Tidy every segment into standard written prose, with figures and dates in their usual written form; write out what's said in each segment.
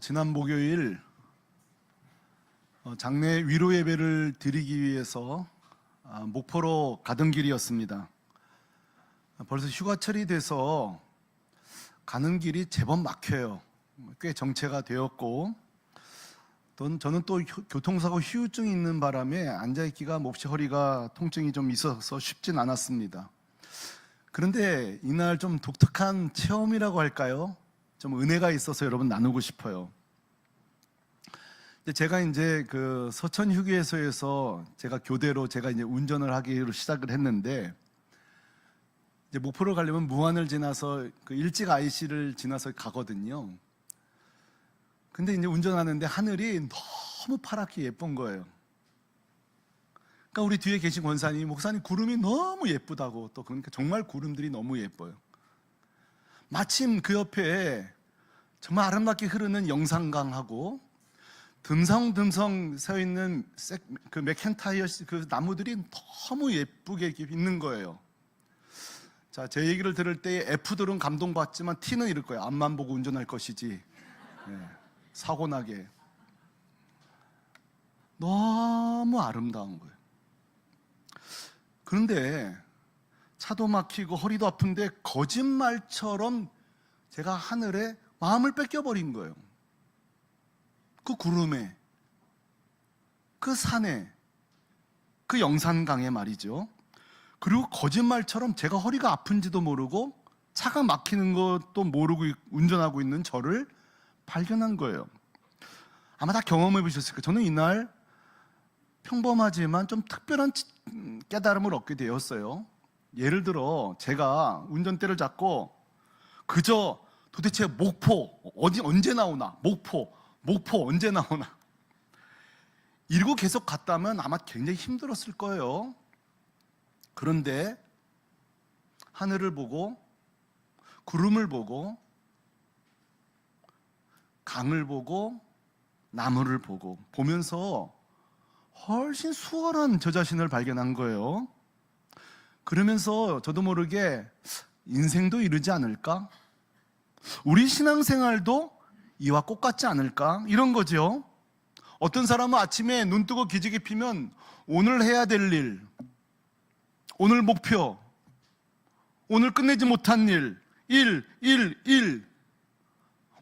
지난 목요일 장례 위로 예배를 드리기 위해서 목포로 가던 길이었습니다. 벌써 휴가철이 돼서 가는 길이 제법 막혀요. 꽤 정체가 되었고, 저는 또 교통사고 후유증이 있는 바람에 앉아있기가 몹시 허리가 통증이 좀 있어서 쉽진 않았습니다. 그런데 이날 좀 독특한 체험이라고 할까요? 좀 은혜가 있어서 여러분 나누고 싶어요. 제가 이제 그 서천 휴게소에서 제가 교대로 제가 이제 운전을 하기로 시작을 했는데, 이제 목포를 가려면 무안을 지나서 그 일찍 IC를 지나서 가거든요. 근데 이제 운전하는데 하늘이 너무 파랗게 예쁜 거예요. 그러니까 우리 뒤에 계신 권사님, 목사님 구름이 너무 예쁘다고, 또 그러니까 정말 구름들이 너무 예뻐요. 마침 그 옆에 정말 아름답게 흐르는 영산강하고 듬성듬성 서 있는 그 맥켄타이어 그 나무들이 너무 예쁘게 있는 거예요. 자, 제 얘기를 들을 때 F들은 감동받지만 T는 이럴 거예요. 앞만 보고 운전할 것이지. 사고 나게. 너무 아름다운 거예요. 그런데 차도 막히고 허리도 아픈데 거짓말처럼 제가 하늘에 마음을 뺏겨버린 거예요. 그 구름에, 그 산에, 그 영산강에 말이죠. 그리고 거짓말처럼 제가 허리가 아픈지도 모르고 차가 막히는 것도 모르고 운전하고 있는 저를 발견한 거예요. 아마 다 경험해 보셨을 거예요. 저는 이날 평범하지만 좀 특별한 깨달음을 얻게 되었어요. 예를 들어 제가 운전대를 잡고 그저 도대체 목포 언제 나오나, 목포 언제 나오나 이러고 계속 갔다면 아마 굉장히 힘들었을 거예요. 그런데 하늘을 보고, 구름을 보고, 강을 보고, 나무를 보고 보면서 훨씬 수월한 저 자신을 발견한 거예요. 그러면서 저도 모르게 인생도 이르지 않을까? 우리 신앙생활도 이와 똑같지 않을까? 이런 거죠. 어떤 사람은 아침에 눈 뜨고 기지개 피면 오늘 해야 될 일, 오늘 목표, 오늘 끝내지 못한 일,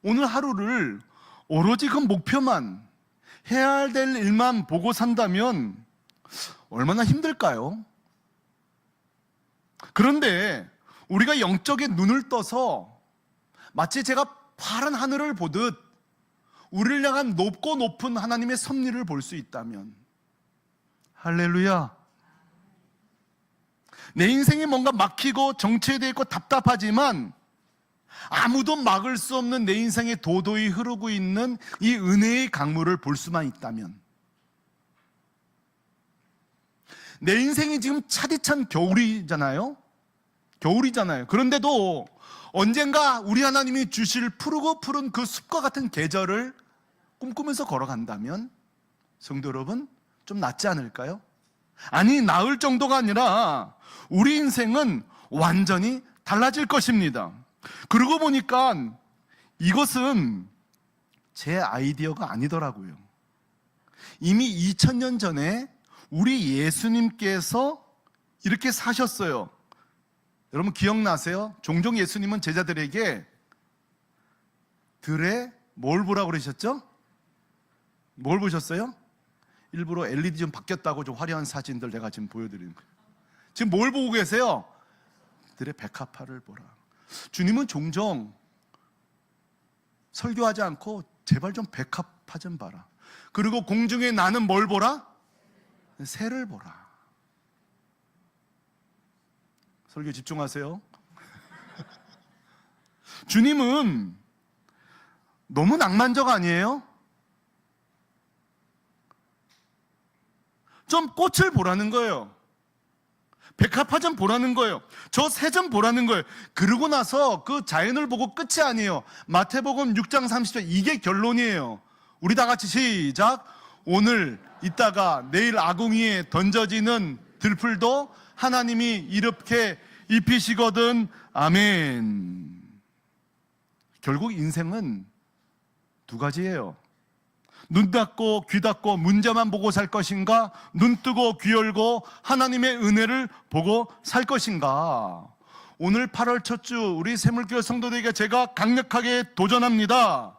오늘 하루를 오로지 그 목표만, 해야 될 일만 보고 산다면 얼마나 힘들까요? 그런데 우리가 영적인 눈을 떠서 마치 제가 파란 하늘을 보듯 우리를 향한 높고 높은 하나님의 섭리를 볼 수 있다면, 할렐루야. 내 인생이 뭔가 막히고 정체되어 있고 답답하지만 아무도 막을 수 없는 내 인생에 도도히 흐르고 있는 이 은혜의 강물을 볼 수만 있다면, 내 인생이 지금 차디찬 겨울이잖아요. 그런데도 언젠가 우리 하나님이 주실 푸르고 푸른 그 숲과 같은 계절을 꿈꾸면서 걸어간다면 성도 여러분, 좀 낫지 않을까요? 아니, 나을 정도가 아니라 우리 인생은 완전히 달라질 것입니다. 그러고 보니까 이것은 제 아이디어가 아니더라고요. 이미 2000년 전에 우리 예수님께서 이렇게 사셨어요. 여러분 기억나세요? 종종 예수님은 제자들에게 들에 뭘 보라고 그러셨죠? 뭘 보셨어요? 일부러 LED 좀 바뀌었다고 좀 화려한 사진들 내가 지금 보여드리는 거예요. 지금 뭘 보고 계세요? 들의 백합화를 보라. 주님은 종종 설교하지 않고 제발 좀 백합화 좀 봐라. 그리고 공중에 나는 뭘 보라? 새를 보라. 설교 집중하세요. 주님은 너무 낭만적 아니에요? 좀 꽃을 보라는 거예요. 백합화 좀 보라는 거예요. 저 새 좀 보라는 거예요. 그러고 나서 그 자연을 보고 끝이 아니에요. 마태복음 6장 30절 이게 결론이에요. 우리 다 같이 시작. 오늘 이따가 내일 아궁이에 던져지는 들풀도 하나님이 이렇게 입히시거든. 아멘. 결국 인생은 두 가지예요. 눈 닫고 귀 닫고 문제만 보고 살 것인가? 눈 뜨고 귀 열고 하나님의 은혜를 보고 살 것인가? 오늘 8월 첫 주 우리 새물교회 성도들에게 제가 강력하게 도전합니다.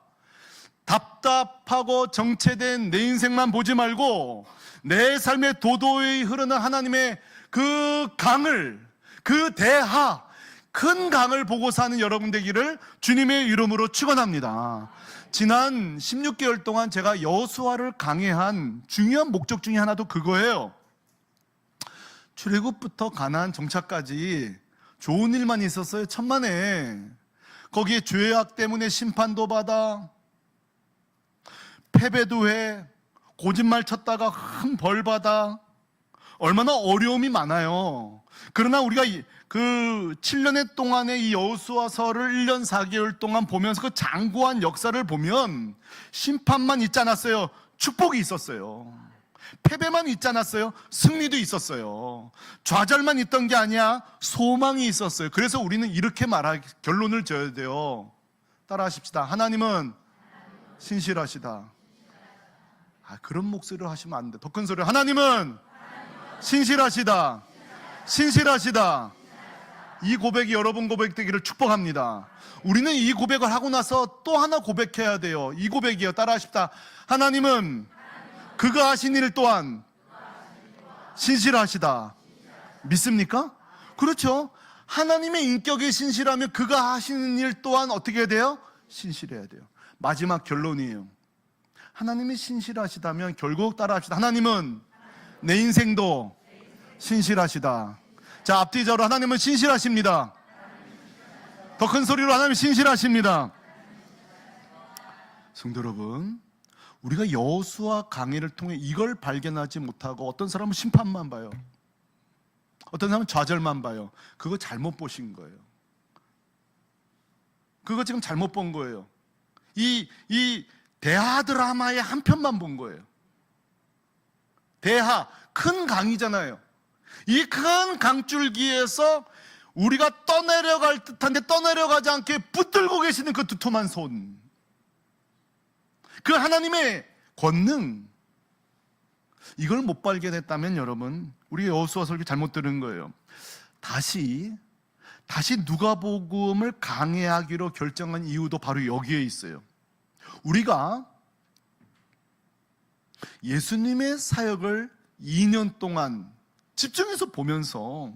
답답하고 정체된 내 인생만 보지 말고 내 삶의 도도히 흐르는 하나님의 그 강을, 그 대하, 큰 강을 보고 사는 여러분 되기를 주님의 이름으로 축원합니다. 지난 16개월 동안 제가 여호수아를 강해한 중요한 목적 중에 하나도 그거예요. 출애굽부터 가나안 정착까지 좋은 일만 있었어요. 천만에. 거기에 죄악 때문에 심판도 받아, 패배도 해, 거짓말 쳤다가 큰 벌 받아, 얼마나 어려움이 많아요. 그러나 우리가 그 7년의 동안의 이 여호수아서를 1년 4개월 동안 보면서 그 장구한 역사를 보면 심판만 있지 않았어요. 축복이 있었어요. 패배만 있지 않았어요. 승리도 있었어요. 좌절만 있던 게 아니야. 소망이 있었어요. 그래서 우리는 이렇게 결론을 지어야 돼요. 따라하십시다. 하나님은 신실하시다. 그런 목소리로 하시면 안 돼. 더 큰 소리로. 하나님은 신실하시다. 신실하시다. 이 고백이 여러분 고백 되기를 축복합니다. 우리는 이 고백을 하고 나서 또 하나 고백해야 돼요. 이 고백이요. 따라하십시다. 하나님은 그가 하신 일 또한 신실하시다. 믿습니까? 그렇죠. 하나님의 인격이 신실하면 그가 하시는 일 또한 어떻게 해야 돼요? 신실해야 돼요. 마지막 결론이에요. 하나님이 신실하시다면 결국 따라합시다. 하나님은 내 인생도 신실하시다. 자, 앞뒤적으로 하나님은 신실하십니다. 더 큰 소리로 하나님은 신실하십니다. 성도 여러분, 우리가 여호수아 강해를 통해 이걸 발견하지 못하고 어떤 사람은 심판만 봐요. 어떤 사람은 좌절만 봐요. 그거 잘못 보신 거예요. 그거 지금 잘못 본 거예요. 이 대하 드라마의 한 편만 본 거예요. 대하, 큰 강이잖아요. 이 큰 강줄기에서 우리가 떠내려갈 듯한데 떠내려가지 않게 붙들고 계시는 그 두툼한 손, 그 하나님의 권능, 이걸 못 발견했다면 여러분, 우리 여호수아 설교 잘못 들은 거예요. 다시 누가복음을 강해하기로 결정한 이유도 바로 여기에 있어요. 우리가 예수님의 사역을 2년 동안 집중해서 보면서,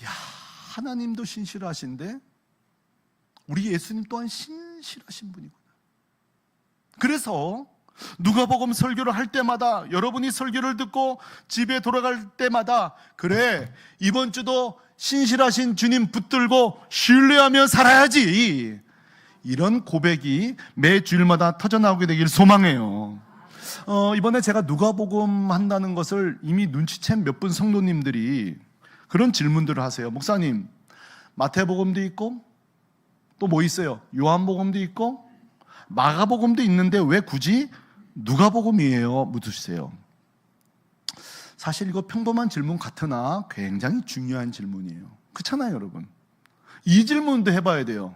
야, 하나님도 신실하신데 우리 예수님 또한 신실하신 분이구나. 그래서 누가복음 설교를 할 때마다, 여러분이 설교를 듣고 집에 돌아갈 때마다, 그래, 이번 주도 신실하신 주님 붙들고 신뢰하며 살아야지, 이런 고백이 매 주일마다 터져나오게 되길 소망해요. 이번에 제가 누가복음 한다는 것을 이미 눈치챈 몇 분 성도님들이 그런 질문들을 하세요. 목사님, 마태복음도 있고 또 뭐 있어요? 요한복음도 있고 마가복음도 있는데 왜 굳이 누가복음이에요? 묻으세요. 사실 이거 평범한 질문 같으나 굉장히 중요한 질문이에요. 그렇잖아요, 여러분. 이 질문도 해봐야 돼요.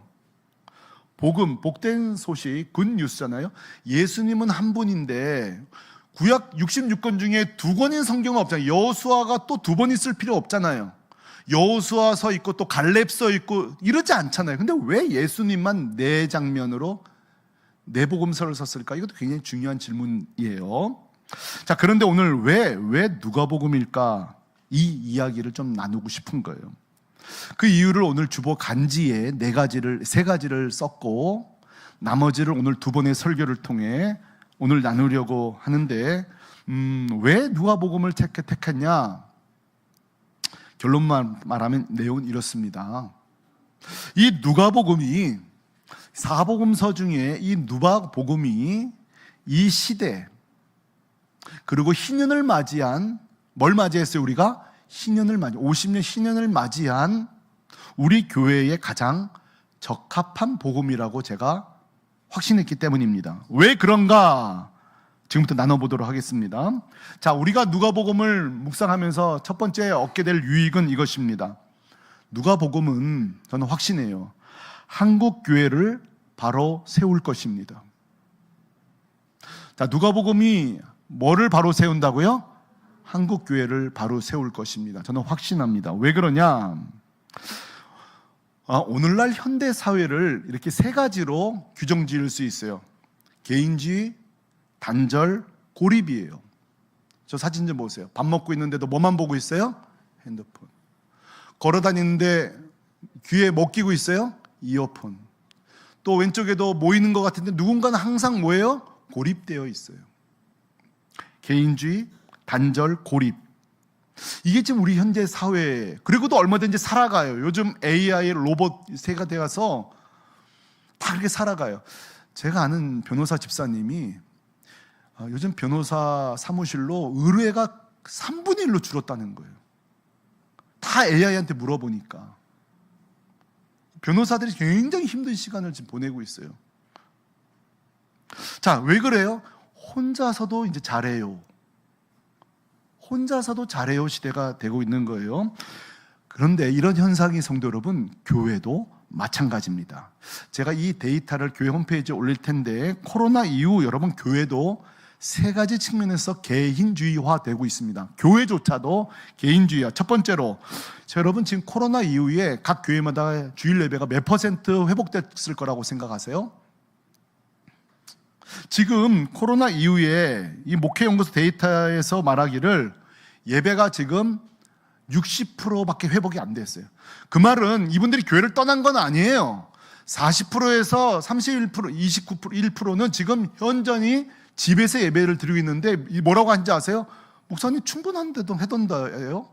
복음, 복된 소식, 굿뉴스잖아요. 예수님은 한 분인데 구약 66권 중에 2권인 성경은 없잖아요. 여호수아가 또 2번 있을 필요 없잖아요. 여호수아서 있고 또 갈렙서 있고 이러지 않잖아요. 근데 왜 예수님만 4장면으로 4복음서를 썼을까? 이것도 굉장히 중요한 질문이에요. 자, 그런데 오늘 왜 누가복음일까? 이 이야기를 좀 나누고 싶은 거예요. 그 이유를 오늘 주보 간지에 3가지를 썼고, 나머지를 오늘 2번의 설교를 통해 오늘 나누려고 하는데, 왜 누가복음을 택했냐? 결론만 말하면 내용은 이렇습니다. 이 누가복음이 4복음서 중에 이 누가복음이 이 시대, 그리고 희년을 맞이한, 뭘 맞이했어요? 우리가 신년을 50년 신년을 맞이한 우리 교회에 가장 적합한 복음이라고 제가 확신했기 때문입니다. 왜 그런가? 지금부터 나눠보도록 하겠습니다. 자, 우리가 누가복음을 묵상하면서 첫 번째 얻게 될 유익은 이것입니다. 누가복음은 저는 확신해요. 한국 교회를 바로 세울 것입니다. 자, 누가복음이 뭐를 바로 세운다고요? 한국 교회를 바로 세울 것입니다. 저는 확신합니다. 왜 그러냐? 오늘날 현대 사회를 이렇게 세 가지로 규정 지을 수 있어요. 개인주의, 단절, 고립이에요. 저 사진 좀 보세요. 밥 먹고 있는데도 뭐만 보고 있어요? 핸드폰. 걸어 다니는데 귀에 뭐 끼고 있어요? 이어폰. 또 왼쪽에도 모이는 것 같은데 누군가는 항상 뭐예요? 고립되어 있어요. 개인주의, 단절, 고립. 이게 지금 우리 현재 사회에, 그리고도 얼마든지 살아가요. 요즘 AI, 로봇 세가 되어서 다 그렇게 살아가요. 제가 아는 변호사 집사님이 요즘 변호사 사무실로 의뢰가 3분의 1로 줄었다는 거예요. 다 AI한테 물어보니까. 변호사들이 굉장히 힘든 시간을 지금 보내고 있어요. 자, 왜 그래요? 혼자서도 이제 잘해요. 혼자서도 잘해요 시대가 되고 있는 거예요. 그런데 이런 현상이 성도 여러분, 교회도 마찬가지입니다. 제가 이 데이터를 교회 홈페이지에 올릴 텐데, 코로나 이후 여러분 교회도 세 가지 측면에서 개인주의화 되고 있습니다. 교회조차도 개인주의화. 첫 번째로, 여러분 지금 코로나 이후에 각 교회마다 주일 예배가 몇 % 회복됐을 거라고 생각하세요? 지금 코로나 이후에 이 목회연구소 데이터에서 말하기를 예배가 지금 60%밖에 회복이 안 됐어요. 그 말은 이분들이 교회를 떠난 건 아니에요. 40%에서 31%, 29%, 1%는 지금 현저히 집에서 예배를 드리고 있는데 뭐라고 하는지 아세요? 목사님 충분한데도 하던데요?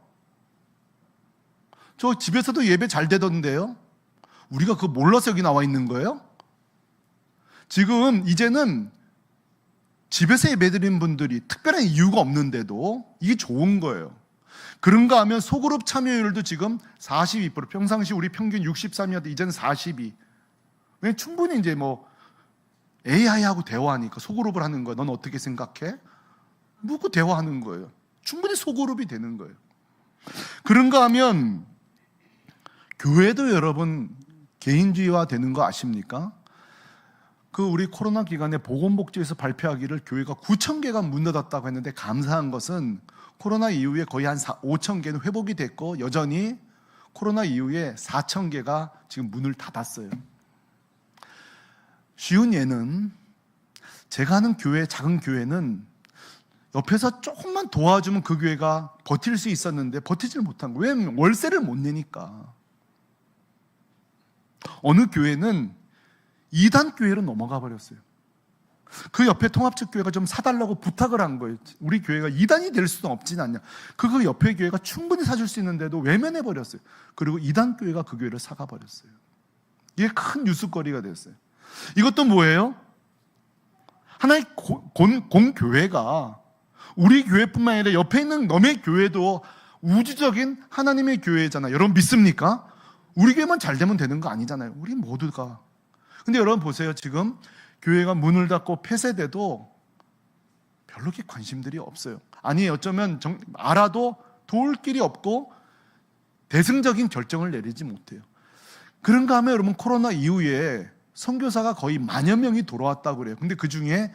저 집에서도 예배 잘 되던데요? 우리가 그거 몰라서 여기 나와 있는 거예요? 지금 이제는 집에서 예배드리는 분들이 특별한 이유가 없는데도 이게 좋은 거예요. 그런가 하면 소그룹 참여율도 지금 42%, 평상시 우리 평균 63이었는데 이제는 42. 왜 충분히 이제 뭐 AI하고 대화하니까 소그룹을 하는 거예요. 넌 어떻게 생각해? 묻고 대화하는 거예요. 충분히 소그룹이 되는 거예요. 그런가 하면 교회도 여러분 개인주의화 되는 거 아십니까? 그 우리 코로나 기간에 보건복지에서 발표하기를 교회가 9,000개가 문 닫았다고 했는데, 감사한 것은 코로나 이후에 거의 한 5,000개는 회복이 됐고 여전히 코로나 이후에 4,000개가 지금 문을 닫았어요. 쉬운 예는, 제가 아는 교회, 작은 교회는 옆에서 조금만 도와주면 그 교회가 버틸 수 있었는데 버티질 못한 거예요. 왜? 월세를 못 내니까. 어느 교회는 2단 교회로 넘어가 버렸어요. 그 옆에 통합적 교회가 좀 사달라고 부탁을 한 거예요. 우리 교회가 2단이 될 수는 없진 않냐. 그 옆에 교회가 충분히 사줄 수 있는데도 외면해 버렸어요. 그리고 2단 교회가 그 교회를 사가 버렸어요. 이게 큰 뉴스거리가 됐어요. 이것도 뭐예요? 하나의 공교회가 우리 교회뿐만 아니라 옆에 있는 너의 교회도 우주적인 하나님의 교회잖아요. 여러분 믿습니까? 우리 교회만 잘 되면 되는 거 아니잖아요. 우리 모두가. 근데 여러분 보세요. 지금 교회가 문을 닫고 폐쇄돼도 별로 그렇게 관심들이 없어요. 아니 어쩌면 알아도 도울 길이 없고 대승적인 결정을 내리지 못해요. 그런가 하면 여러분 코로나 이후에 선교사가 거의 10,000여 명이 돌아왔다고 그래요. 근데 그 중에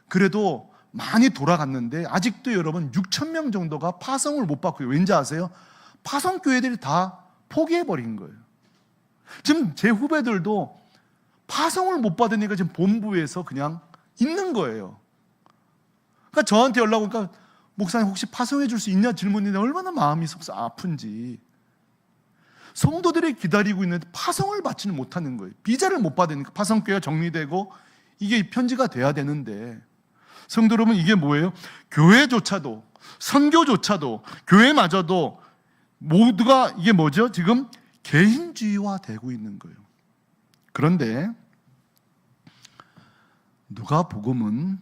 그래도 많이 돌아갔는데 아직도 여러분 6,000명 정도가 파송을 못 받고요. 왠지 아세요? 파송교회들이 다 포기해버린 거예요. 지금 제 후배들도 파송을 못 받으니까 지금 본부에서 그냥 있는 거예요. 그러니까 저한테 연락 오니까 목사님 혹시 파송해 줄 수 있냐 질문인데 얼마나 마음이 아픈지. 성도들이 기다리고 있는데 파송을 받지는 못하는 거예요. 비자를 못 받으니까 파송교회가 정리되고 이게 편지가 돼야 되는데, 성도 여러분 이게 뭐예요? 교회조차도, 선교조차도, 교회마저도 모두가 이게 뭐죠? 지금 개인주의화 되고 있는 거예요. 그런데 누가복음은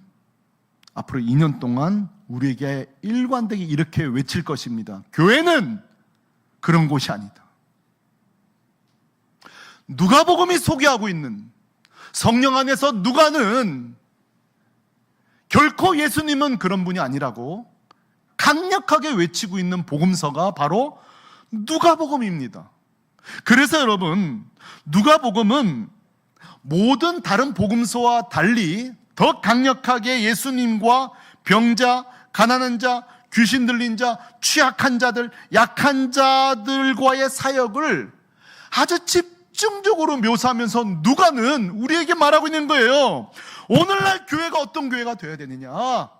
앞으로 2년 동안 우리에게 일관되게 이렇게 외칠 것입니다. 교회는 그런 곳이 아니다. 누가복음이 소개하고 있는 성령 안에서 누가는 결코 예수님은 그런 분이 아니라고 강력하게 외치고 있는 복음서가 바로 누가복음입니다. 그래서 여러분 누가복음은 모든 다른 복음서와 달리 더 강력하게 예수님과 병자, 가난한 자, 귀신 들린 자, 취약한 자들, 약한 자들과의 사역을 아주 집중적으로 묘사하면서 누가는 우리에게 말하고 있는 거예요. 오늘날 교회가 어떤 교회가 되어야 되느냐?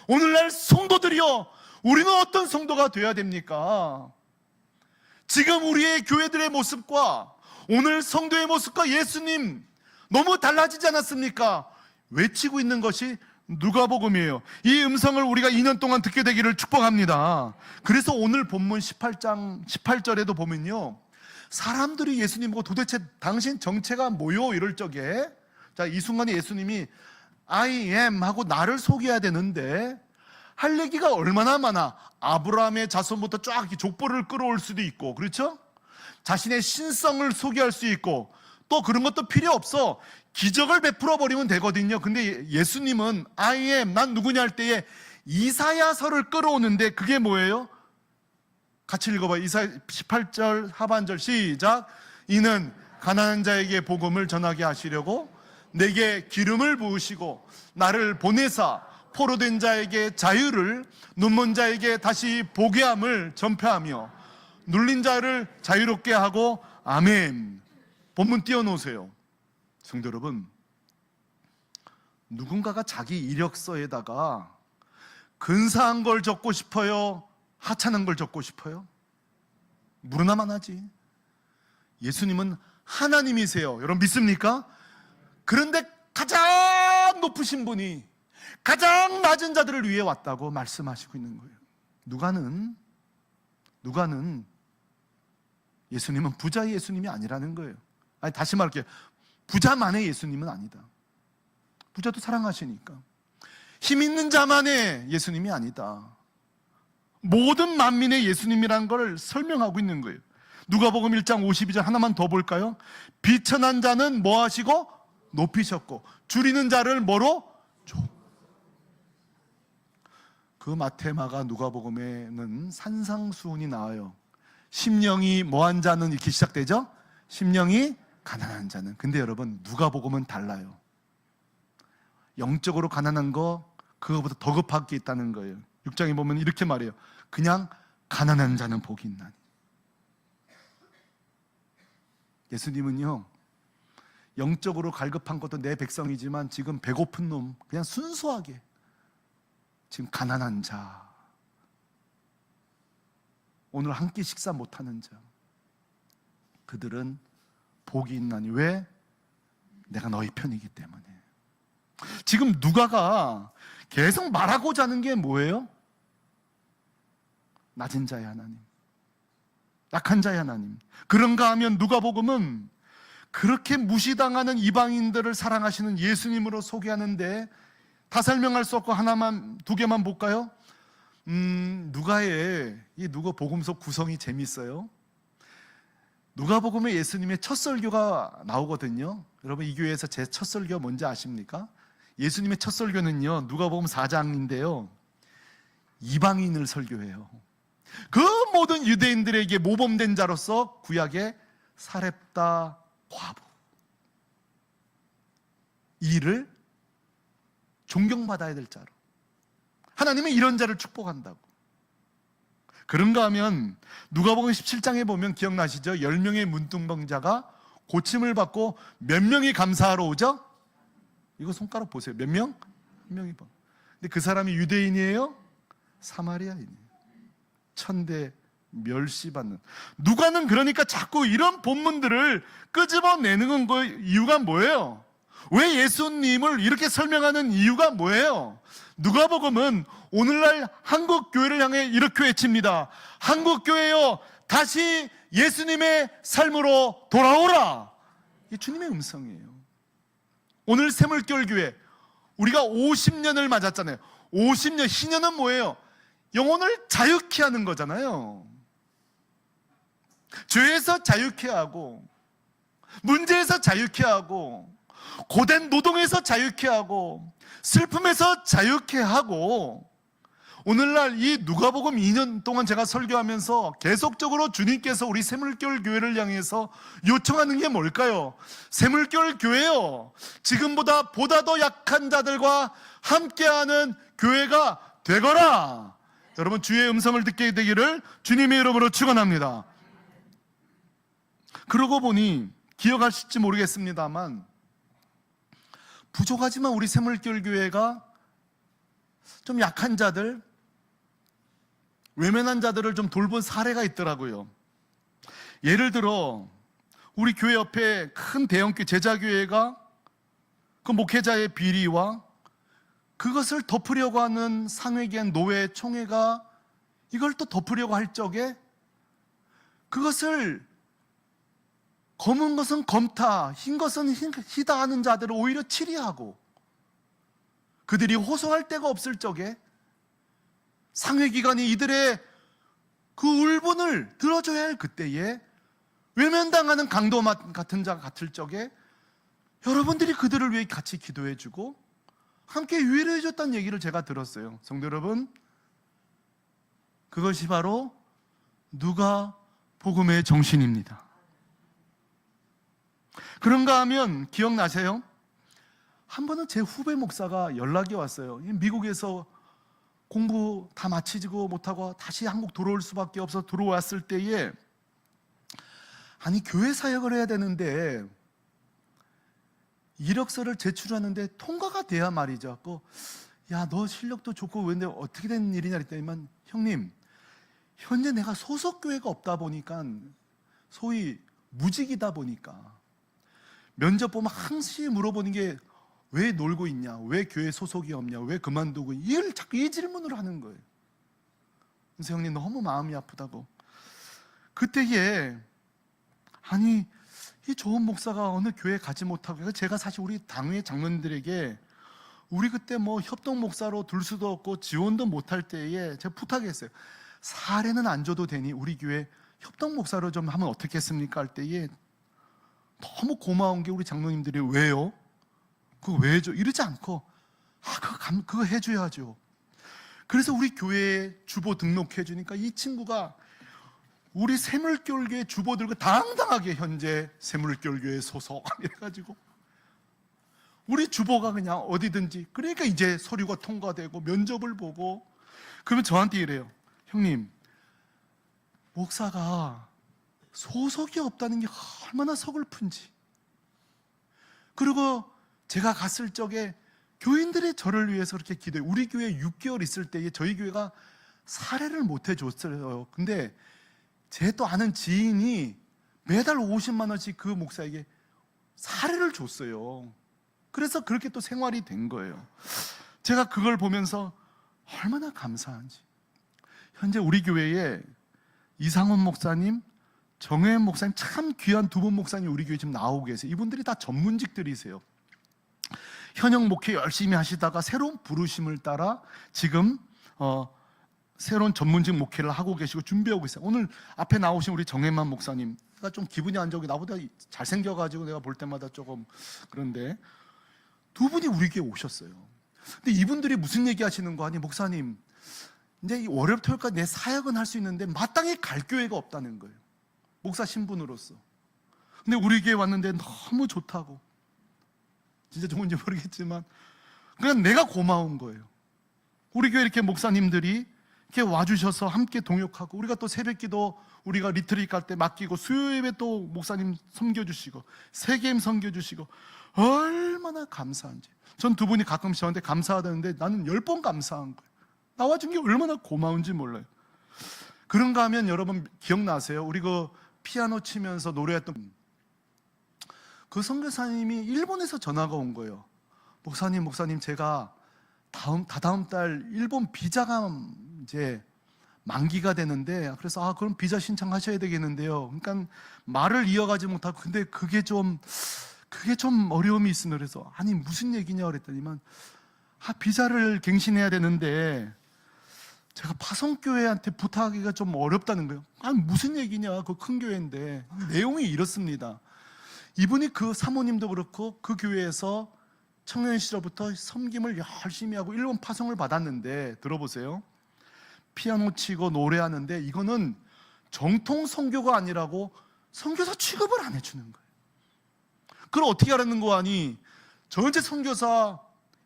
오늘날 성도들이요, 우리는 어떤 성도가 되어야 됩니까? 지금 우리의 교회들의 모습과 오늘 성도의 모습과 예수님 너무 달라지지 않았습니까? 외치고 있는 것이 누가복음이에요. 이 음성을 우리가 2년 동안 듣게 되기를 축복합니다. 그래서 오늘 본문 18장 18절에도 보면요, 사람들이 예수님 보고 도대체 당신 정체가 뭐요? 이럴 적에, 자, 이 순간에 예수님이 I am 하고 나를 소개해야 되는데 할 얘기가 얼마나 많아. 아브라함의 자손부터 쫙 이렇게 족보를 끌어올 수도 있고, 그렇죠? 자신의 신성을 소개할 수 있고, 또 그런 것도 필요 없어. 기적을 베풀어 버리면 되거든요. 근데 예수님은 I am, 난 누구냐 할 때에 이사야서를 끌어오는데 그게 뭐예요? 같이 읽어봐요. 이사야 18절 하반절 시작. 이는 가난한 자에게 복음을 전하게 하시려고 내게 기름을 부으시고 나를 보내사 포로된 자에게 자유를, 눈먼 자에게 다시 보게 함을 전파하며 눌린 자를 자유롭게 하고. 아멘. 본문 띄워놓으세요. 성도 여러분, 누군가가 자기 이력서에다가 근사한 걸 적고 싶어요? 하찮은 걸 적고 싶어요? 무르나만 하지. 예수님은 하나님이세요. 여러분 믿습니까? 그런데 가장 높으신 분이 가장 낮은 자들을 위해 왔다고 말씀하시고 있는 거예요. 누가는 예수님은 부자의 예수님이 아니라는 거예요. 아니, 다시 말할게요. 부자만의 예수님은 아니다. 부자도 사랑하시니까. 힘 있는 자만의 예수님이 아니다. 모든 만민의 예수님이라는 걸 설명하고 있는 거예요. 누가복음 1장 52절 하나만 더 볼까요? 비천한 자는 뭐 하시고? 높이셨고 줄이는 자를 뭐로? 그 마태, 마가, 누가복음에는 산상수훈이 나와요. 심령이 뭐한 자는 이렇게 시작되죠? 심령이 가난한 자는. 근데 여러분, 누가복음은 달라요. 영적으로 가난한 거 그거보다 더 급한 게 있다는 거예요. 6장에 보면 이렇게 말해요. 그냥 가난한 자는 복이 있나니. 예수님은요, 영적으로 갈급한 것도 내 백성이지만 지금 배고픈 놈, 그냥 순수하게 지금 가난한 자, 오늘 한 끼 식사 못하는 자, 그들은 복이 있나니. 왜? 내가 너희 편이기 때문에. 지금 누가가 계속 말하고자 하는 게 뭐예요? 낮은 자의 하나님, 약한 자의 하나님. 그런가 하면 누가복음은 그렇게 무시당하는 이방인들을 사랑하시는 예수님으로 소개하는데 다 설명할 수 없고 하나만, 두 개만 볼까요? 누가의 이 누가복음서 구성이 재밌어요. 누가복음에 예수님의 첫 설교가 나오거든요. 여러분, 이 교회에서 제 첫 설교가 뭔지 아십니까? 예수님의 첫 설교는요, 누가복음 4장인데요, 이방인을 설교해요. 그 모든 유대인들에게 모범된 자로서 구약의 사렙다 과부, 이를 존경받아야 될 자로 하나님은 이런 자를 축복한다고. 그런가 하면 누가복음 17장에 보면 기억나시죠? 10명의 문둥병자가 고침을 받고 몇 명이 감사하러 오죠? 이거 손가락 보세요. 몇 명? 한 명이 봐. 근데 그 사람이 유대인이에요? 사마리아인이에요. 천대 멸시받는. 누가는 그러니까 자꾸 이런 본문들을 끄집어내는 거 이유가 뭐예요? 왜 예수님을 이렇게 설명하는 이유가 뭐예요? 누가복음은 오늘날 한국교회를 향해 이렇게 외칩니다. 한국교회여, 다시 예수님의 삶으로 돌아오라. 이게 주님의 음성이에요. 오늘 새물결교회, 우리가 50년을 맞았잖아요. 50년, 희년은 뭐예요? 영혼을 자유케 하는 거잖아요. 죄에서 자유케 하고, 문제에서 자유케 하고, 고된 노동에서 자유케 하고, 슬픔에서 자유케 하고, 오늘날 이 누가복음 2년 동안 제가 설교하면서 계속적으로 주님께서 우리 새물결 교회를 향해서 요청하는 게 뭘까요? 새물결 교회요, 지금보다 보다 더 약한 자들과 함께하는 교회가 되거라. 여러분, 주의 음성을 듣게 되기를 주님의 이름으로 축원합니다. 그러고 보니 기억하실지 모르겠습니다만, 부족하지만 우리 새물결 교회가 좀 약한 자들, 외면한 자들을 좀 돌본 사례가 있더라고요. 예를 들어 우리 교회 옆에 큰 대형교 제자교회가 그 목회자의 비리와 그것을 덮으려고 하는 상회기한 노회 총회가 이걸 또 덮으려고 할 적에 그것을 검은 것은 검다, 흰 것은 희다 하는 자들을 오히려 치리하고, 그들이 호소할 데가 없을 적에 상회기관이 이들의 그 울분을 들어줘야 할 그때에 외면당하는 강도 같은 자 같을 적에 여러분들이 그들을 위해 같이 기도해주고 함께 위로해줬다는 얘기를 제가 들었어요. 성도 여러분, 그것이 바로 누가복음의 정신입니다. 그런가 하면 기억나세요? 한 번은 제 후배 목사가 연락이 왔어요. 미국에서 공부 다 마치지고 못하고 다시 한국 들어올 수밖에 없어 들어왔을 때에, 아니 교회 사역을 해야 되는데 이력서를 제출하는데 통과가 돼야 말이죠. 야, 너 실력도 좋고 근데 어떻게 된 일이냐 그랬더니만, 형님, 현재 내가 소속 교회가 없다 보니까, 소위 무직이다 보니까 면접 보면 항상 물어보는 게 왜 놀고 있냐, 왜 교회 소속이 없냐, 왜 그만두고, 이걸 자꾸 이 질문을 하는 거예요. 그래서 형님 너무 마음이 아프다고. 그때에 아니 이 좋은 목사가 어느 교회 가지 못하고, 제가 사실 우리 당회 장로님들에게 우리 그때 뭐 협동 목사로 둘 수도 없고 지원도 못할 때에 제가 부탁했어요. 사례는 안 줘도 되니 우리 교회 협동 목사로 좀 하면 어떻겠습니까 할 때에 너무 고마운 게 우리 장로님들이 왜요? 그거 왜 해줘? 이러지 않고 그거 해줘야죠. 그래서 우리 교회에 주보 등록해 주니까 이 친구가 우리 새물결교회 주보 들고 당당하게 현재 새물결교회 소속 이래가지고 우리 주보가 그냥 어디든지, 그러니까 이제 서류가 통과되고 면접을 보고, 그러면 저한테 이래요. 형님, 목사가 소속이 없다는 게 얼마나 서글픈지. 그리고 제가 갔을 적에 교인들이 저를 위해서 그렇게 기도해요. 우리 교회 6개월 있을 때에 저희 교회가 사례를 못 해줬어요. 근데 제 또 아는 지인이 매달 50만 원씩 그 목사에게 사례를 줬어요. 그래서 그렇게 또 생활이 된 거예요. 제가 그걸 보면서 얼마나 감사한지. 현재 우리 교회에 이상원 목사님, 정혜연 목사님, 참 귀한 두 분 목사님 우리 교회에 지금 나오고 계세요. 이분들이 다 전문직들이세요. 현역 목회 열심히 하시다가 새로운 부르심을 따라 지금 새로운 전문직 목회를 하고 계시고 준비하고 있어요. 오늘 앞에 나오신 우리 정혜만 목사님가 좀 기분이 안 좋게, 나보다 잘생겨가지고 내가 볼 때마다 조금 그런데, 두 분이 우리 교회에 오셨어요. 근데 이분들이 무슨 얘기 하시는 거 아니, 목사님 이제 월요일 토요일까지 내 사역은 할 수 있는데 마땅히 갈 교회가 없다는 거예요. 목사 신분으로서. 근데 우리 교회 왔는데 너무 좋다고. 진짜 좋은지 모르겠지만 그냥 내가 고마운 거예요. 우리 교회 이렇게 목사님들이 이렇게 와주셔서 함께 동역하고, 우리가 또 새벽기도 우리가 리트릿 갈 때 맡기고, 수요예배 또 목사님 섬겨주시고, 세계임 섬겨주시고, 얼마나 감사한지. 전 두 분이 가끔씩 저한테 감사하다는데 나는 10번 감사한 거예요. 나와준 게 얼마나 고마운지 몰라요. 그런가 하면 여러분 기억나세요? 우리 그 피아노 치면서 노래했던 그 선교사님이 일본에서 전화가 온 거예요. 목사님 제가 다다음 달 일본 비자가 이제 만기가 되는데, 그래서 그럼 비자 신청하셔야 되겠는데요. 그러니까 말을 이어가지 못하고, 근데 그게 좀 어려움이 있으면, 그래서 아니 무슨 얘기냐 그랬더니만, 비자를 갱신해야 되는데 제가 파송교회한테 부탁하기가 좀 어렵다는 거예요. 아니 무슨 얘기냐, 그 큰 교회인데. 내용이 이렇습니다. 이분이 그 사모님도 그렇고 그 교회에서 청년 시절부터 섬김을 열심히 하고 일본 파송을 받았는데, 들어보세요. 피아노 치고 노래하는데 이거는 정통 선교가 아니라고 선교사 취급을 안 해주는 거예요. 그걸 어떻게 하라는 거 아니? 전체 선교사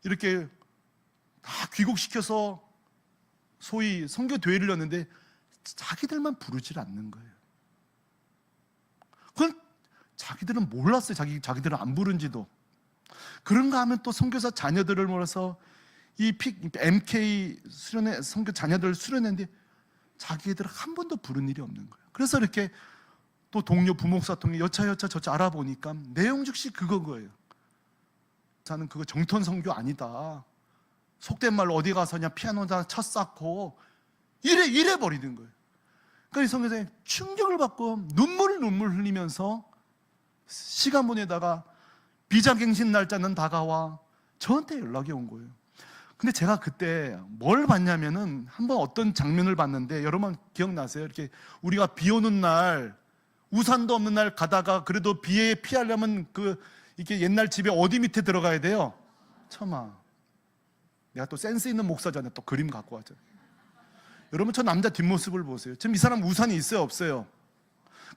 이렇게 다 귀국시켜서 소위 선교 대회를 열는데 자기들만 부르질 않는 거예요. 그건 자기들은 몰랐어요. 자기들은 안 부른지도. 그런가 하면 또 선교사 자녀들을 몰아서 이 MK 수련회 선교 자녀들을 수련했는데 자기들은 한 번도 부른 일이 없는 거예요. 그래서 이렇게 또 동료 부목사 통해 여차 저차 알아보니까 내용 즉시 그거예요. 저는 그거 정통 선교 아니다. 속된 말로 어디 가서 그냥 피아노다 쳐 쌓고 이래 버리는 거예요. 그러니까 이 선교사님 충격을 받고 눈물 흘리면서 시간 보내다가 비자갱신 날짜는 다가와 저한테 연락이 온 거예요. 근데 제가 그때 뭘 봤냐면은 한번 어떤 장면을 봤는데 여러분 기억나세요? 이렇게 우리가 비 오는 날 우산도 없는 날 가다가 그래도 비에 피하려면 이렇게 옛날 집에 어디 밑에 들어가야 돼요? 처마. 내가 또 센스 있는 목사잖아요. 또 그림 갖고 왔잖아요. 여러분 저 남자 뒷모습을 보세요. 지금 이 사람 우산이 있어요? 없어요?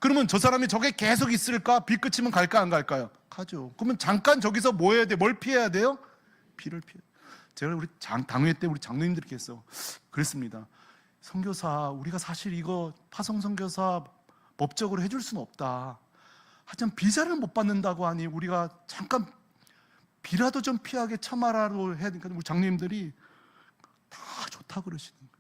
그러면 저 사람이 저게 계속 있을까? 비 그치면 갈까 안 갈까요? 가죠. 그러면 잠깐 저기서 뭐 해야 돼? 뭘 피해야 돼요? 비를 피해. 제가 우리 당회 때 우리 장로님들께 했어. 그랬습니다. 선교사 우리가 사실 이거 파송 선교사 법적으로 해줄 수는 없다. 하지만 비자를 못 받는다고 하니 우리가 잠깐 비라도 좀 피하게 참아라로 해야 되니까 우리 장로님들이 다 좋다 그러시는 거예요.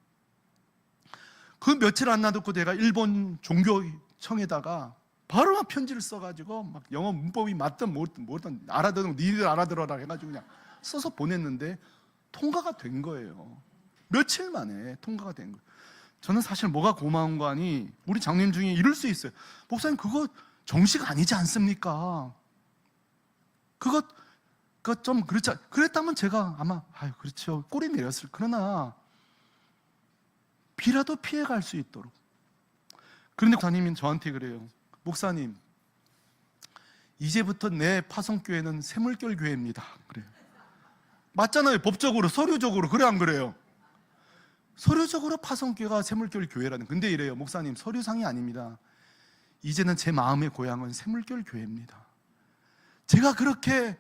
그 며칠 안 놔두고 내가 일본 종교청에다가 바로 막 편지를 써가지고 막 영어 문법이 맞든 뭐든 알아듣는 니들 알아들어라 해가지고 그냥 써서 보냈는데 통과가 된 거예요. 며칠 만에 통과가 된 거예요. 저는 사실 뭐가 고마운 거 아니 우리 장로님 중에 이럴 수 있어요. 목사님 그거 정식 아니지 않습니까? 그거 좀 그렇지 그랬다면 제가 아마 그렇죠 꼬리 내렸을. 그러나 비라도 피해갈 수 있도록. 그런데 목사님이 저한테 그래요. 목사님 이제부터 내 파송교회는 샘물결 교회입니다. 그래요. 맞잖아요. 법적으로 서류적으로 그래 안 그래요? 서류적으로 파송교회가 샘물결 교회라는. 근데 이래요. 목사님 서류상이 아닙니다. 이제는 제 마음의 고향은 샘물결 교회입니다. 제가 그렇게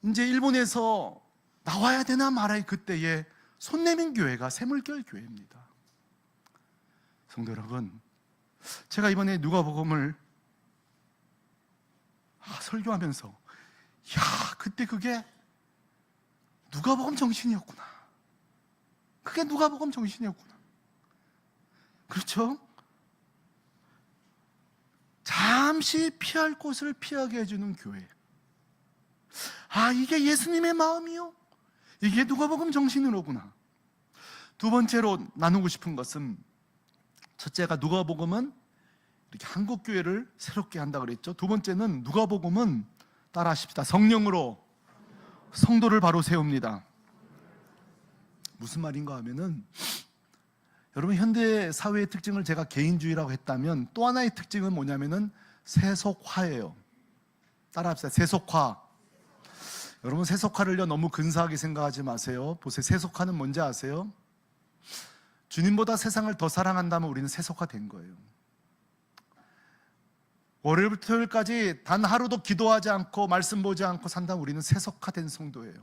이제 일본에서 나와야 되나 말아야 그때에 손 내민 교회가 샘물결 교회입니다. 성도 여러분, 제가 이번에 누가복음을 설교하면서 그때 그게 누가복음 정신이었구나. 그게 누가복음 정신이었구나. 그렇죠? 잠시 피할 곳을 피하게 해주는 교회. 이게 예수님의 마음이요? 이게 누가복음 정신으로구나. 두 번째로 나누고 싶은 것은 첫째가 누가복음은 이렇게 한국 교회를 새롭게 한다 그랬죠. 두 번째는 누가복음은 따라하십시다. 성령으로 성도를 바로 세웁니다. 무슨 말인가 하면은 여러분 현대 사회의 특징을 제가 개인주의라고 했다면 또 하나의 특징은 뭐냐면은 세속화예요. 따라합시다. 세속화. 여러분 세속화를요 너무 근사하게 생각하지 마세요. 보세요. 세속화는 뭔지 아세요? 주님보다 세상을 더 사랑한다면 우리는 세속화된 거예요. 월요일부터 토요일까지 단 하루도 기도하지 않고 말씀 보지 않고 산다면 우리는 세속화된 성도예요.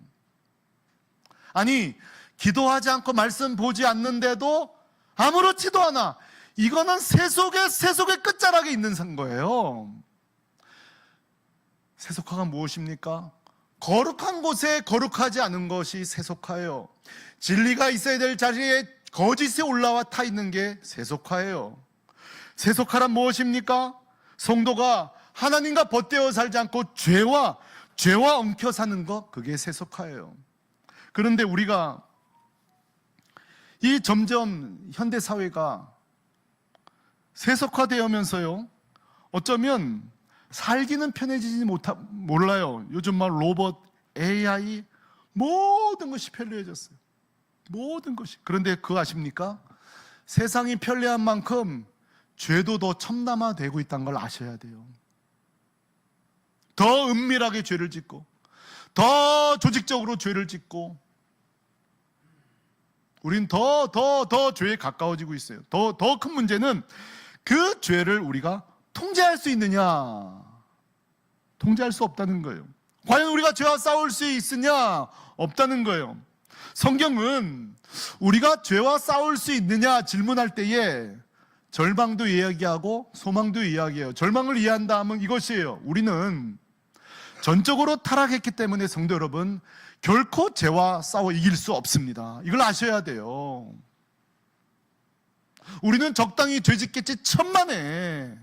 아니 기도하지 않고 말씀 보지 않는데도 아무렇지도 않아. 이거는 세속의 끝자락에 있는 거예요. 세속화가 무엇입니까? 거룩한 곳에 거룩하지 않은 것이 세속화예요. 진리가 있어야 될 자리에 거짓이 올라와 타 있는 게 세속화예요. 세속화란 무엇입니까? 성도가 하나님과 벗되어 살지 않고 죄와 엉켜 사는 것, 그게 세속화예요. 그런데 우리가 이 점점 현대 사회가 세속화되면서요 어쩌면 살기는 편해지지 몰라요. 요즘 막 로봇, AI 모든 것이 편리해졌어요. 모든 것이. 그런데 그거 아십니까? 세상이 편리한 만큼 죄도 더 첨단화되고 있다는 걸 아셔야 돼요. 더 은밀하게 죄를 짓고 더 조직적으로 죄를 짓고 우린 더 죄에 가까워지고 있어요. 더 큰 문제는 그 죄를 우리가 통제할 수 있느냐? 통제할 수 없다는 거예요. 과연 우리가 죄와 싸울 수 있으냐? 없다는 거예요. 성경은 우리가 죄와 싸울 수 있느냐 질문할 때에 절망도 이야기하고 소망도 이야기해요. 절망을 이해한다 하면 이것이에요. 우리는 전적으로 타락했기 때문에 성도 여러분, 결코 죄와 싸워 이길 수 없습니다. 이걸 아셔야 돼요. 우리는 적당히 죄짓겠지 천만에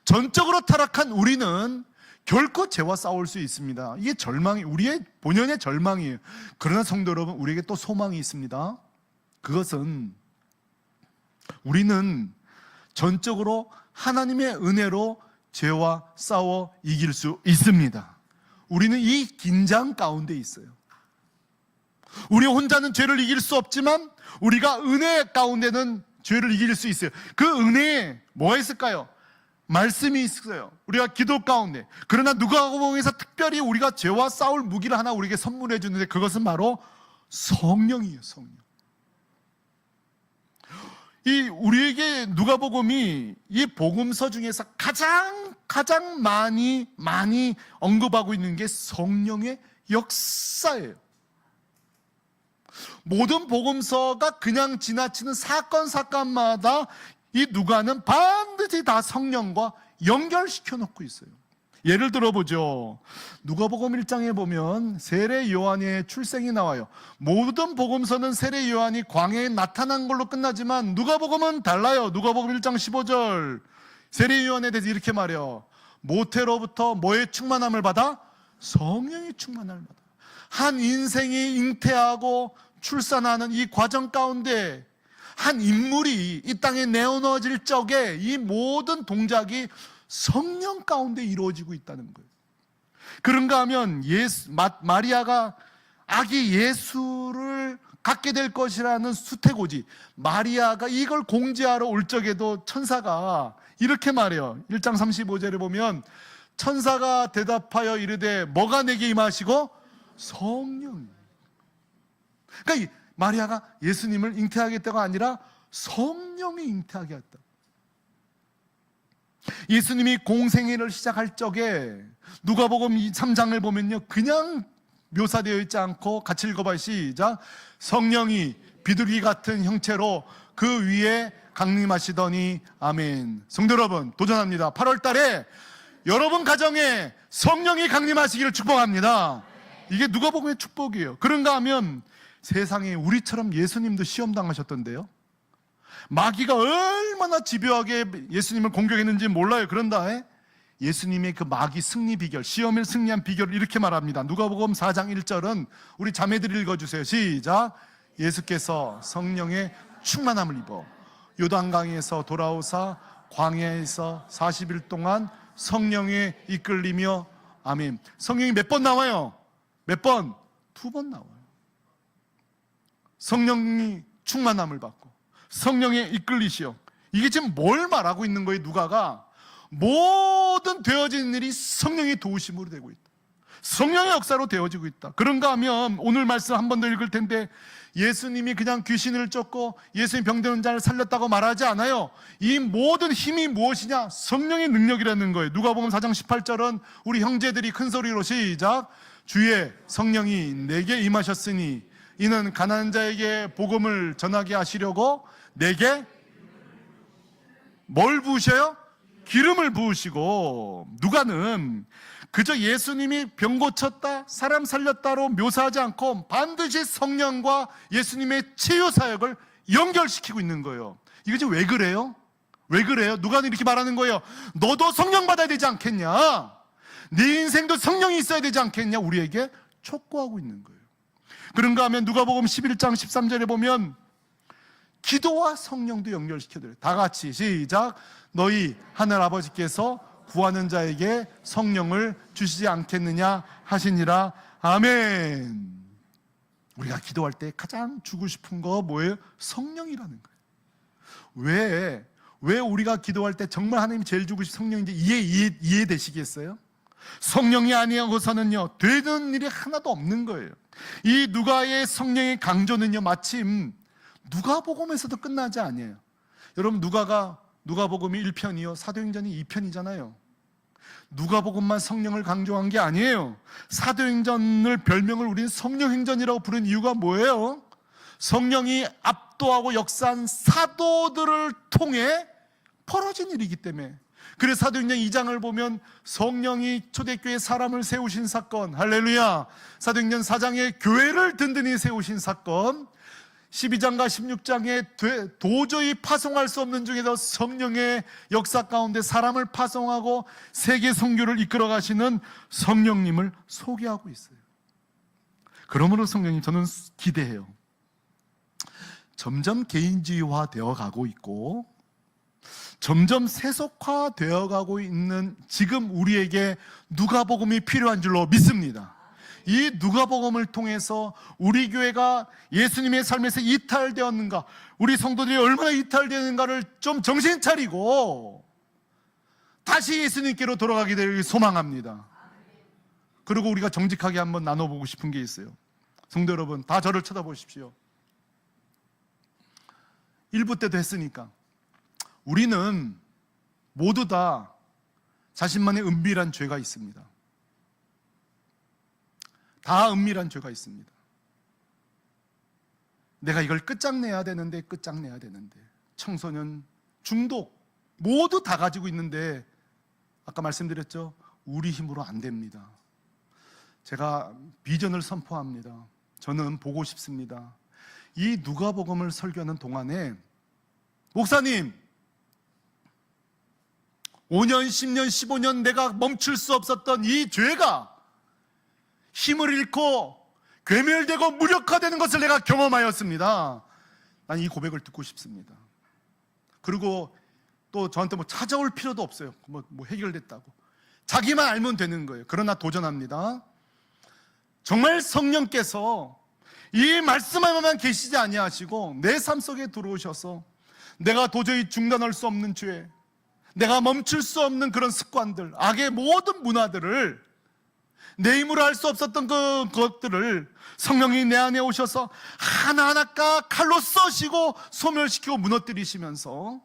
전적으로 타락한 우리는 결코 죄와 싸울 수 있습니다. 이게 절망이, 우리의 본연의 절망이에요. 그러나 성도 여러분, 우리에게 또 소망이 있습니다. 그것은 우리는 전적으로 하나님의 은혜로 죄와 싸워 이길 수 있습니다. 우리는 이 긴장 가운데 있어요. 우리 혼자는 죄를 이길 수 없지만 우리가 은혜 가운데는 죄를 이길 수 있어요. 그 은혜에 뭐가 있을까요? 말씀이 있어요. 우리가 기도 가운데. 그러나 누가복음에서 특별히 우리가 죄와 싸울 무기를 하나 우리에게 선물해 주는데 그것은 바로 성령이에요. 성령. 이 우리에게 누가복음이 이 복음서 중에서 가장 많이 언급하고 있는 게 성령의 역사예요. 모든 복음서가 그냥 지나치는 사건마다 이 누가는 반드시 다 성령과 연결시켜 놓고 있어요. 예를 들어보죠. 누가복음 1장에 보면 세례 요한의 출생이 나와요. 모든 복음서는 세례 요한이 광야에 나타난 걸로 끝나지만 누가복음은 달라요. 누가복음 1장 15절 세례 요한에 대해서 이렇게 말해요. 모태로부터 뭐의 충만함을 받아? 성령의 충만함을 받아. 한 인생이 잉태하고 출산하는 이 과정 가운데 한 인물이 이 땅에 내어놓아질 적에 이 모든 동작이 성령 가운데 이루어지고 있다는 거예요. 그런가 하면 마리아가 아기 예수를 갖게 될 것이라는 수태고지, 마리아가 이걸 공지하러 올 적에도 천사가 이렇게 말해요. 1장 35절에 보면 천사가 대답하여 이르되 뭐가 내게 임하시고? 성령. 그러니까 마리아가 예수님을 잉태하겠다가 아니라 성령이 잉태하게 했다. 예수님이 공생애를 시작할 적에 누가복음 3장을 보면요, 그냥 묘사되어 있지 않고 같이 읽어봐요. 시작. 성령이 비둘기 같은 형체로 그 위에 강림하시더니 아멘. 성도 여러분, 도전합니다. 8월 달에 여러분 가정에 성령이 강림하시기를 축복합니다. 이게 누가복음의 축복이에요. 그런가 하면 세상에 우리처럼 예수님도 시험 당하셨던데요. 마귀가 얼마나 집요하게 예수님을 공격했는지 몰라요. 그런다 예수님의 그 마귀 승리 비결, 시험을 승리한 비결을 이렇게 말합니다. 누가복음 4장 1절은 우리 자매들이 읽어주세요. 시작. 예수께서 성령의 충만함을 입어 요단강에서 돌아오사 광야에서 40일 동안 성령에 이끌리며 아멘. 성령이 몇 번 나와요? 몇 번? 2번 나와요. 성령이 충만함을 받고 성령에 이끌리시오. 이게 지금 뭘 말하고 있는 거예요? 누가가 모든 되어진 일이 성령의 도우심으로 되고 있다. 성령의 역사로 되어지고 있다. 그런가 하면 오늘 말씀 한 번 더 읽을 텐데 예수님이 그냥 귀신을 쫓고 예수님 병든 자를 살렸다고 말하지 않아요. 이 모든 힘이 무엇이냐? 성령의 능력이라는 거예요. 누가복음 4장 18절은 우리 형제들이 큰 소리로 시작. 주의 성령이 내게 임하셨으니 이는 가난한 자에게 복음을 전하게 하시려고 내게 뭘 부으셔요? 기름을 부으시고. 누가는 그저 예수님이 병 고쳤다, 사람 살렸다로 묘사하지 않고 반드시 성령과 예수님의 치유 사역을 연결시키고 있는 거예요. 이거 지금 왜 그래요? 왜 그래요? 누가는 이렇게 말하는 거예요. 너도 성령 받아야 되지 않겠냐? 네 인생도 성령이 있어야 되지 않겠냐? 우리에게 촉구하고 있는 거예요. 그런가 하면 누가복음 11장 13절에 보면 기도와 성령도 연결시켜드려요. 다 같이 시작. 너희 하늘 아버지께서 구하는 자에게 성령을 주시지 않겠느냐 하시니라. 아멘. 우리가 기도할 때 가장 주고 싶은 거 뭐예요? 성령이라는 거예요. 왜 우리가 기도할 때 정말 하나님이 제일 주고 싶은 성령인지 이해되시겠어요? 성령이 아니하고서는요 되는 일이 하나도 없는 거예요. 이 누가의 성령의 강조는요 마침 누가복음에서도 끝나지 아니에요. 여러분, 누가복음이 1편이요, 사도행전이 2편이잖아요. 누가복음만 성령을 강조한 게 아니에요. 사도행전을 별명을 우리는 성령행전이라고 부른 이유가 뭐예요? 성령이 압도하고 역사한 사도들을 통해 벌어진 일이기 때문에. 그래서 사도행전 2장을 보면 성령이 초대교회 사람을 세우신 사건, 할렐루야. 사도행전 4장에 교회를 든든히 세우신 사건, 12장과 16장에 도저히 파송할 수 없는 중에서 성령의 역사 가운데 사람을 파송하고 세계 선교를 이끌어 가시는 성령님을 소개하고 있어요. 그러므로 성령님, 저는 기대해요. 점점 개인주의화 되어 가고 있고 점점 세속화 되어 가고 있는 지금 우리에게 누가복음이 필요한 줄로 믿습니다. 이 누가복음을 통해서 우리 교회가 예수님의 삶에서 이탈되었는가, 우리 성도들이 얼마나 이탈되는가를 좀 정신 차리고 다시 예수님께로 돌아가게 되길 소망합니다. 그리고 우리가 정직하게 한번 나눠보고 싶은 게 있어요. 성도 여러분, 다 저를 쳐다보십시오. 1부 때도 했으니까 우리는 모두 다 자신만의 은밀한 죄가 있습니다. 다 은밀한 죄가 있습니다. 내가 이걸 끝장내야 되는데 청소년, 중독 모두 다 가지고 있는데 아까 말씀드렸죠? 우리 힘으로 안 됩니다. 제가 비전을 선포합니다. 저는 보고 싶습니다. 이 누가복음을 설교하는 동안에 목사님, 5년, 10년, 15년 내가 멈출 수 없었던 이 죄가 힘을 잃고 괴멸되고 무력화되는 것을 내가 경험하였습니다. 난 이 고백을 듣고 싶습니다. 그리고 또 저한테 뭐 찾아올 필요도 없어요. 뭐 해결됐다고. 자기만 알면 되는 거예요. 그러나 도전합니다. 정말 성령께서 이 말씀만 계시지 아니하시고 내 삶 속에 들어오셔서 내가 도저히 중단할 수 없는 죄, 내가 멈출 수 없는 그런 습관들, 악의 모든 문화들을, 내 힘으로 할 수 없었던 그것들을 성령이 내 안에 오셔서 하나하나 칼로 써시고 소멸시키고 무너뜨리시면서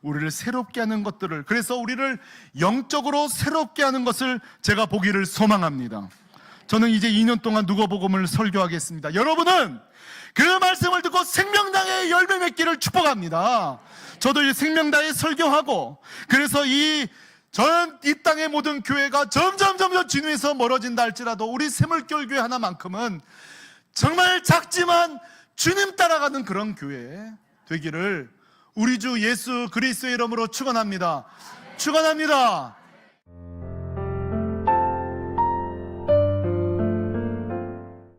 우리를 새롭게 하는 것들을, 그래서 우리를 영적으로 새롭게 하는 것을 제가 보기를 소망합니다. 저는 이제 2년 동안 누가복음을 설교하겠습니다. 여러분은 그 말씀을 듣고 생명당의 열매 맺기를 축복합니다. 저도 이 생명당에 설교하고, 그래서 이 땅의 모든 교회가 점점 진위에서 멀어진다 할지라도 우리 새물결 교회 하나만큼은 정말 작지만 주님 따라가는 그런 교회 되기를 우리 주 예수 그리스도의 이름으로 축원합니다. 축원합니다.